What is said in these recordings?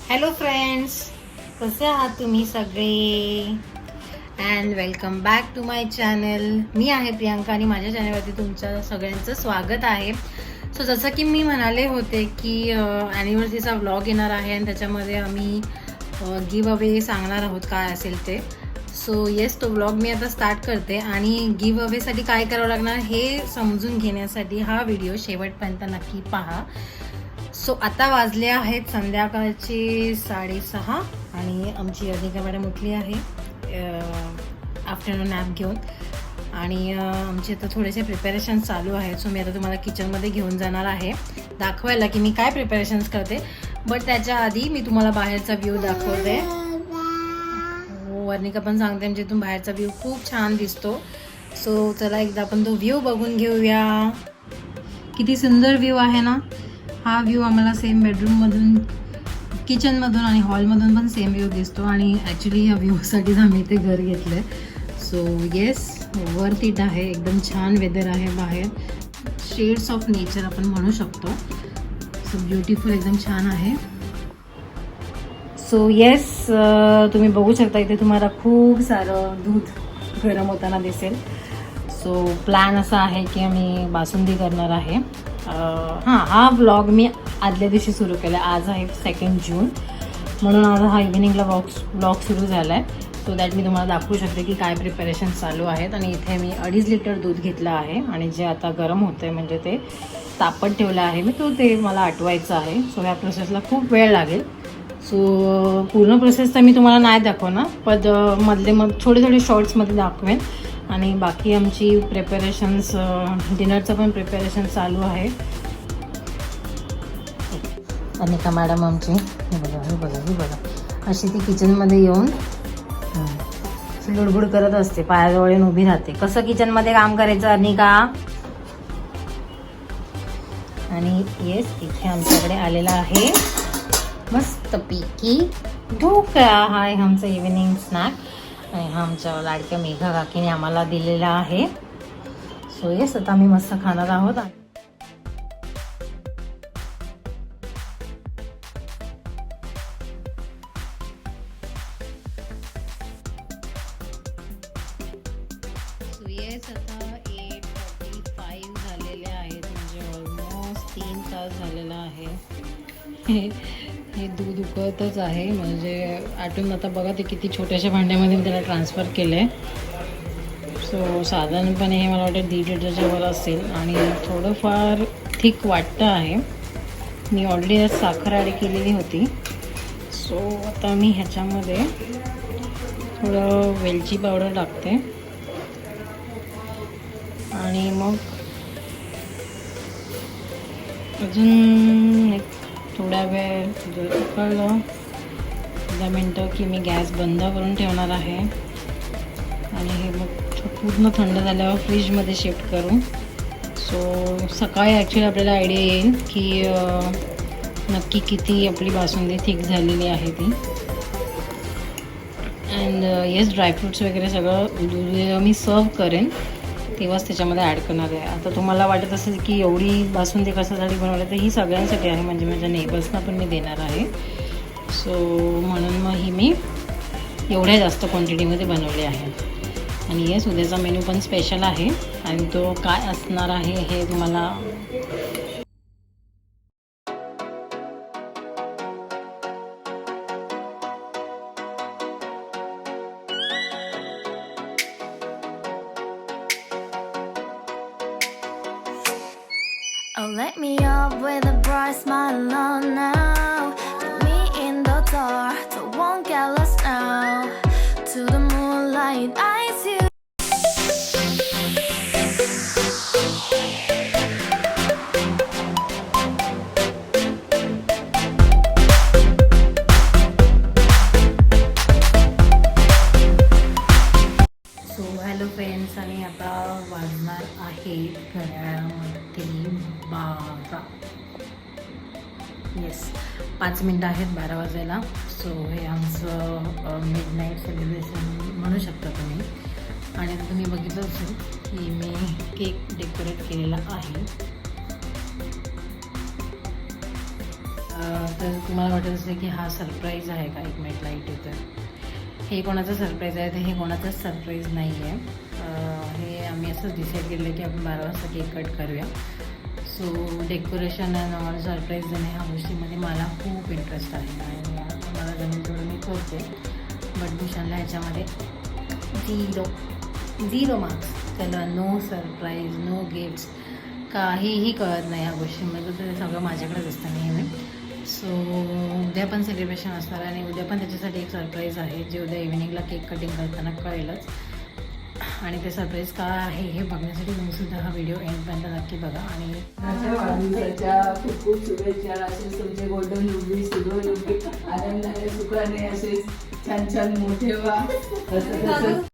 Hello friends, कसे आहात तुम्ही सगळे? And welcome back to my channel. मी आहे प्रियांका आणि माझ्या चॅनलवरती तुमचं सगळ्यांचं स्वागत आहे. सो जसं की मी म्हणाले होते की ॲनिव्हर्सरीचा व्लॉग येणार आहे आणि त्याच्यामध्ये आम्ही गिव्ह अवे सांगणार आहोत काय असेल ते. सो येस, तो व्लॉग मी आता स्टार्ट करते आणि गिव्ह अवेसाठी काय करावं लागणार हे समजून घेण्यासाठी हा व्हिडिओ शेवटपर्यंत नक्की पहा. सो आता वाजले आहेत संध्याकाळचे 6:30 आणि आमची अधिका मॅडम उठली आहे आफ्टरनून नॅप घेऊन आणि आमचे आता थोडेसे प्रिपरेशन चालू आहेत. सो मी आता तुम्हाला किचनमध्ये घेऊन जाणार आहे दाखवायला की मी काय प्रिपरेशन्स करते. बट त्याच्या आधी मी तुम्हाला बाहेरचा व्ह्यू दाखवते. वर्णिका पण सांगते म्हणजे इथून बाहेरचा व्ह्यू खूप छान दिसतो. सो चला एकदा आपण तो व्ह्यू बघून घेऊया. किती सुंदर व्ह्यू आहे ना. हा व्ह्यू आम्हाला सेम बेडरूममधून, किचनमधून आणि हॉलमधून पण सेम व्ह्यू दिसतो आणि ॲक्च्युली ह्या व्ह्यूसाठीच आम्ही इथे घर घेतलं आहे. सो येस, वर्थ इट आहे. एकदम छान वेदर आहे बाहेर. शेड्स ऑफ नेचर आपण म्हणू शकतो. सो ब्युटिफुल, एकदम छान आहे. सो येस, तुम्ही बघू शकता इथे तुम्हाला खूप सारं दूध गरम होताना दिसेल. सो प्लॅन असा आहे की आम्ही बासुंदी करणार आहे. हा व्लॉग मी आदल्या दिवशी सुरू केला. आज आहे 2 जून म्हणून आज हा इव्हिनिंगला व्लॉग सुरू झाला आहे. सो दॅट मी तुम्हाला दाखवू शकते की काय प्रिपरेशन चालू आहेत. आणि इथे मी 2.5 लिटर दूध घेतलं आहे आणि जे आता गरम होतं आहे म्हणजे ते तापत ठेवलं आहे मी, ते मला आटवायचं आहे. सो ह्या प्रोसेसला खूप वेळ लागेल. सो पूर्ण प्रोसेस तर मी तुम्हाला नाही दाखवणार, पण मग थोडे शॉर्ट्समध्ये दाखवेन. आणि बाकी आमची प्रिपरेशन्स, डिनरचं पण प्रिपरेशन चालू आहे. अनिका मॅडम आमची हे बघा अशी ती किचनमध्ये येऊन लुडबुड करत असते, पायाजवळ येऊन उभी राहते. कसं किचनमध्ये काम करायचं अनिका? आणि येस, इथे आमच्याकडे आलेला आहे मस्तपैकी ढोकळा. हा आहे आमचं इव्हिनिंग स्नॅक आणि हा आमच्या लाडक्या मेघा काकीने आम्हाला दिलेला आहे. सो येस, आता आम्ही मस्त खाणार आहोत. सो येस, आता 8:45 झालेले आहेत, म्हणजे ऑलमोस्ट 3 तास झालेला आहे. हे दूध उकळतच आहे, म्हणजे आटून आता बघा ते किती छोट्याशा भांड्यामध्ये मी त्याला ट्रान्सफर केलं आहे. सो साधारणपणे हे मला वाटतं 1.5 लिटरच्या वर असेल आणि थोडंफार थिक वाटतं आहे. मी ऑलरेडी साखर ॲड केलेली होती. सो आता मी ह्याच्यामध्ये थोडं वेलची पावडर टाकते आणि मग अजून एक थोड्या वेळ जर उकळलं 10 मिनटं की मी गॅस बंद करून ठेवणार आहे आणि हे मग पूर्ण थंड झाल्यावर फ्रीजमध्ये शिफ्ट करू. सो सकाळी ॲक्च्युली आपल्याला आयडिया येईल की नक्की किती आपली बासुंदी थिक झालेली आहे ती. अँड येस, ड्रायफ्रूट्स वगैरे सगळं मी सर्व करेन तेव्हाच त्याच्यामध्ये ॲड करणार आहे. आता तुम्हाला वाटत असेल की एवढी बासुंदी कशासाठी बनवली, तर ही सगळ्यांसाठी आहे, म्हणजे माझ्या नेबर्सना पण मी देणार आहे. सो म्हणून मग ही मी एवढ्या जास्त क्वांटिटीमध्ये बनवली आहे. आणि येस, उद्याचा मेनू पण स्पेशल आहे आणि तो काय असणार आहे हे तुम्हाला Oh, let me up with a bright smile on now. Put me in the dark, so won't get lost now. To the moonlight, I see you. So hello friends, आणि आता वाजणार आहे घड्याळामध्ये 12. येस, 5 मिनटं आहेत 12 वाजायला. सो हे आमचं midnight celebration म्हणू शकता तुम्ही. आणि आता तुम्ही बघितलं असेल की मी केक डेकोरेट केलेला आहे. तर तुम्हाला वाटत असेल की हा सरप्राईज आहे का. एक मिनिट लाईट येतं. हे कोणाचं सरप्राईज आहे तर हे कोणाचंच सरप्राईज नाही आहे. हे आम्ही असंच डिसाईड केलं की आपण 12 वाजता केक कट करूया. So decoration and all surprise देणे ह्या गोष्टीमध्ये मला खूप इंटरेस्ट आहे आणि मला जमेल तेवढं मी करते. बट भूषणला ह्याच्यामध्ये 0 मार्क्स. त्याला नो सरप्राईज, नो गिफ्ट्स, काहीही कळत नाही ह्या गोष्टीमध्ये. तर सगळं माझ्याकडेच असतं नेहमी. सो उद्या पण सेलिब्रेशन असणार आणि उद्या पण त्याच्यासाठी एक सरप्राईज आहे जे उद्या इव्हिनिंगला केक कटिंग करताना कळेलच. आणि ते सरप्राईज काय आहे हे बघण्यासाठी तुम्ही सुद्धा हा व्हिडिओ एंडपर्यंत नक्की बघा. आणि वाढदिवसाच्या खूप खूप शुभेच्छा. असेच तुमचे गोल्डन युगी, सिल्वर युगी, आनंदाने सुखाने असेच छान छान मोठे व्हा. तसं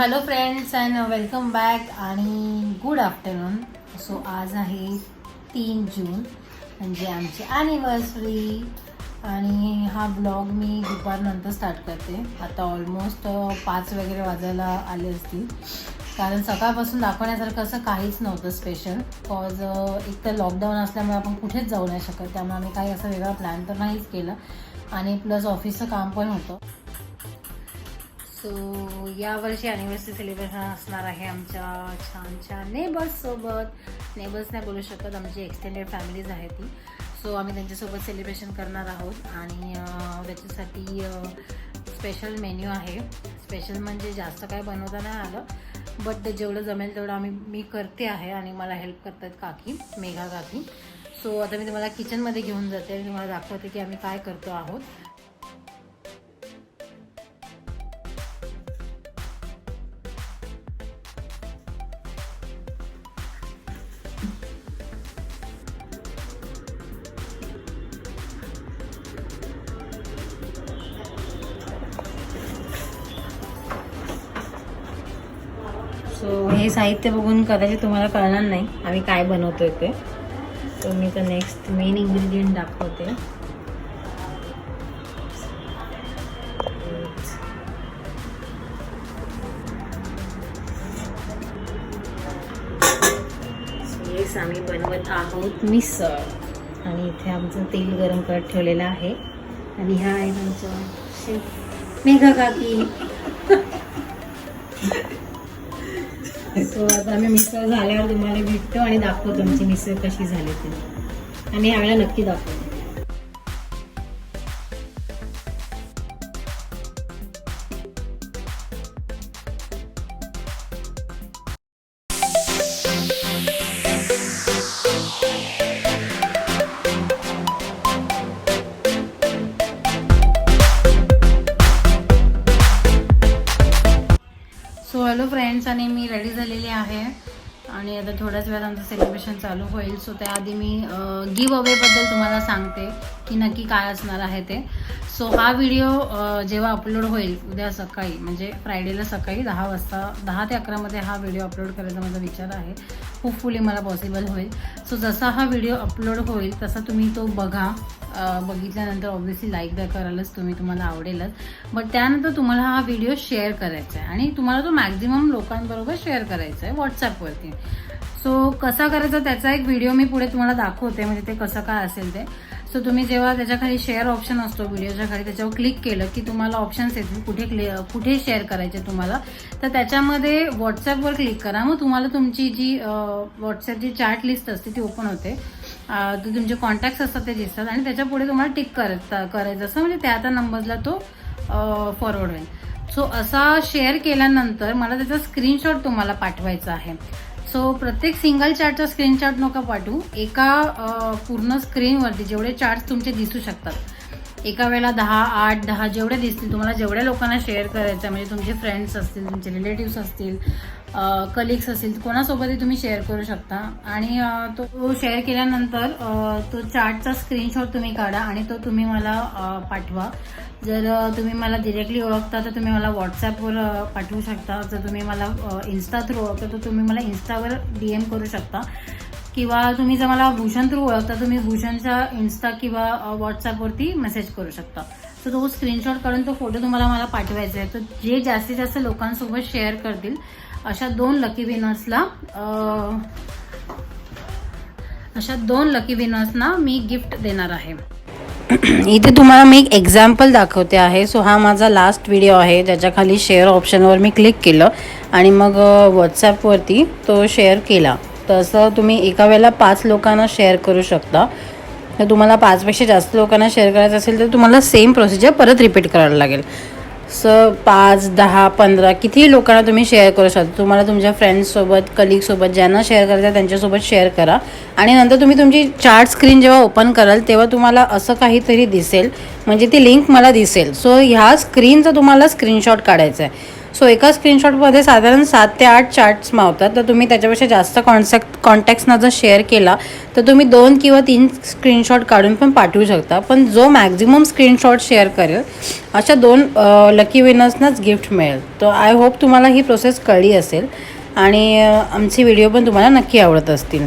hello friends and welcome back आणि गुड आफ्टरनून. सो आज आहे 3 जून म्हणजे आमची ॲनिव्हर्सरी आणि हा ब्लॉग मी दुपारनंतर स्टार्ट करते. आता ऑलमोस्ट 5 वगैरे वाजायला आले असतील कारण सकाळपासून दाखवण्यासारखं असं काहीच नव्हतं स्पेशल. कॉज एक तर लॉकडाऊन असल्यामुळे आपण कुठेच जाऊ नाही शकत. त्यामुळे आम्ही काही असं वेगळा प्लॅन तर नाहीच केलं आणि प्लस ऑफिसचं काम पण होतं. सो यावर्षी ॲनिव्हर्सरी सेलिब्रेशन असणार आहे आमच्या छान छान नेबर्ससोबत. नेबर्स नाही बोलू शकत, आमची एक्सटेंडेड फॅमिलीज आहे ती. सो आम्ही त्यांच्यासोबत सेलिब्रेशन करणार आहोत आणि त्याच्यासाठी स्पेशल मेन्यू आहे. स्पेशल म्हणजे जास्त काय बनवता नाही आलं बट जेवढं जमेल तेवढं मी करते आहे आणि मला हेल्प करतात काकी, मेघा काकी. सो आता मी तुम्हाला किचनमध्ये घेऊन जाते आणि तुम्हाला दाखवते की आम्ही काय करतो आहोत. सो हे साहित्य बघून कदाचित तुम्हाला कळणार नाही आम्ही काय बनवतोय ते. तर मी तर नेक्स्ट मेन इन्ग्रेडियंट दाखवते. येस आम्ही बनवत आहोत मिसळ आणि इथे आमचं तेल गरम करत ठेवलेलं आहे आणि ह्या आहे आमचं शेफ मेघा काकी. सो आता आम्ही मिसळ झाल्यावर तुम्हाला भेटतो आणि दाखवतो आमची मिसळ कशी झाली ती आणि ह्यावेळेला नक्की दाखवतो. सो हॅलो फ्रेंड्स आणि मी रेडी झालेली आहे आणि आता थोड्याच वेळात आमचं सेलिब्रेशन चालू होईल. सो त्याआधी मी गिव्ह अवेबद्दल तुम्हाला सांगते की नक्की काय असणार आहे ते. सो हा व्हिडिओ जेव्हा अपलोड होईल उद्या सकाळी म्हणजे फ्रायडेला सकाळी 10 वाजता 10 ते 11मध्ये हा व्हिडिओ अपलोड करायचा माझा विचार आहे. होपफुली मला पॉसिबल होईल. सो जसा हा व्हिडिओ अपलोड होईल तसा तुम्ही तो बघा. बघितल्यानंतर ऑब्व्हियसली लाईक करालच तुम्हाला आवडेलच. बट त्यानंतर तुम्हाला हा व्हिडिओ शेअर करायचा आहे आणि तुम्हाला तो मॅक्झिमम लोकांबरोबर शेअर करायचा आहे व्हॉट्सॲपवरती. सो कसा करायचा त्याचा एक व्हिडिओ मी पुढे तुम्हाला दाखवते म्हणजे ते कसं काय असेल ते. सो तुम्ही जेव्हा त्याच्या खाली शेअर ऑप्शन असतो व्हिडिओच्या खाली त्याच्यावर क्लिक केलं की तुम्हाला ऑप्शन्स येतील कुठे शेअर करायचे तुम्हाला. तर त्याच्यामध्ये व्हॉट्सॲपवर क्लिक करा. मग तुम्हाला तुमची जी व्हॉट्सॲपची चॅट लिस्ट असते ती ओपन होते. तुमचे कॉन्टॅक्ट्स असतात ते दिसतात आणि त्याच्या पुढे तुम्हाला टिक करायचं असं म्हणजे त्या त्या नंबर्सला तो फॉरवर्ड होईल. सो असा शेअर केल्यानंतर मला त्याचा स्क्रीनशॉट तुम्हाला पाठवायचा आहे. सो प्रत्येक सिंगल चार्टचा स्क्रीनशॉट नका पाठवू. एका पूर्ण स्क्रीनवरती जेवढे चार्ट्स तुमचे दिसू शकतात एका वेळेला 10, 8, 10 जेवढे दिसतील तुम्हाला, जेवढ्या लोकांना शेअर करायचं आहे, म्हणजे तुमचे फ्रेंड्स असतील, तुमचे रिलेटिव्स असतील, कलिग्स असतील, कोणासोबतही तुम्ही शेअर करू शकता. आणि तो शेअर केल्यानंतर तो चार्टचा स्क्रीनशॉट तुम्ही काढा आणि तो तुम्ही मला पाठवा. जर तुम्ही मला डिरेक्टली ओळखता तर तुम्ही मला व्हॉट्सॲपवर पाठवू शकता. जर तुम्ही मला इन्स्टा थ्रू ओळखता तर तुम्ही मला इन्स्टावर DM करू शकता. किंवा तुम्ही जर मला भूषण थ्रू ओळखता तुम्ही भूषणच्या इन्स्टा किंवा व्हॉट्सॲपवरती मेसेज करू शकता. तर तो स्क्रीनशॉट काढून तो फोटो तुम्हाला मला पाठवायचा आहे. तर जे जास्तीत जास्त लोकांसोबत शेअर करतील अशा 2 लकी विनर्सना मी गिफ्ट देणार आहे. इथे तुम्हाला मी एक एक्झाम्पल दाखवते आहे. सो हा माझा लास्ट व्हिडिओ आहे ज्याच्या खाली शेअर ऑप्शनवर मी क्लिक केलं आणि मग व्हॉट्सॲपवरती तो शेअर केला. तसं तुम्ही एका वेळेला 5 लोकांना शेअर करू शकता. तर तुम्हाला 5पेक्षा जास्त लोकांना शेअर करायचं असेल तर तुम्हाला सेम प्रोसिजर परत रिपीट करायला लागेल. 5, 10, 15 कितीही लोकांना तुम्ही शेअर करू शकता. तुम्हाला तुमच्या फ्रेंड्ससोबत, कलिगसोबत ज्यांना शेअर करायचं त्यांच्यासोबत शेअर करा. आणि नंतर तुम्ही तुमची चार्ट स्क्रीन जेव्हा ओपन कराल तेव्हा तुम्हाला असं काहीतरी दिसेल, म्हणजे ती लिंक मला दिसेल. सो ह्या स्क्रीनचा तुम्हाला स्क्रीनशॉट काढायचा आहे. सो एका स्क्रीनशॉटमध्ये साधारण 7 ते 8 चार्ट्स मावतात. तर तुम्ही त्याच्यापेक्षा जास्त कॉन्टॅक्ट्सना जर शेअर केला तर तुम्ही 2 किंवा 3 स्क्रीनशॉट काढून पण पाठवू शकता. पण जो मॅक्झिमम स्क्रीनशॉट शेअर करेल अशा 2 लकी विनर्सनाच गिफ्ट मिळेल. तर आय होप तुम्हाला ही प्रोसेस कळली असेल आणि आमचे व्हिडिओ पण तुम्हाला नक्की आवडत असतील.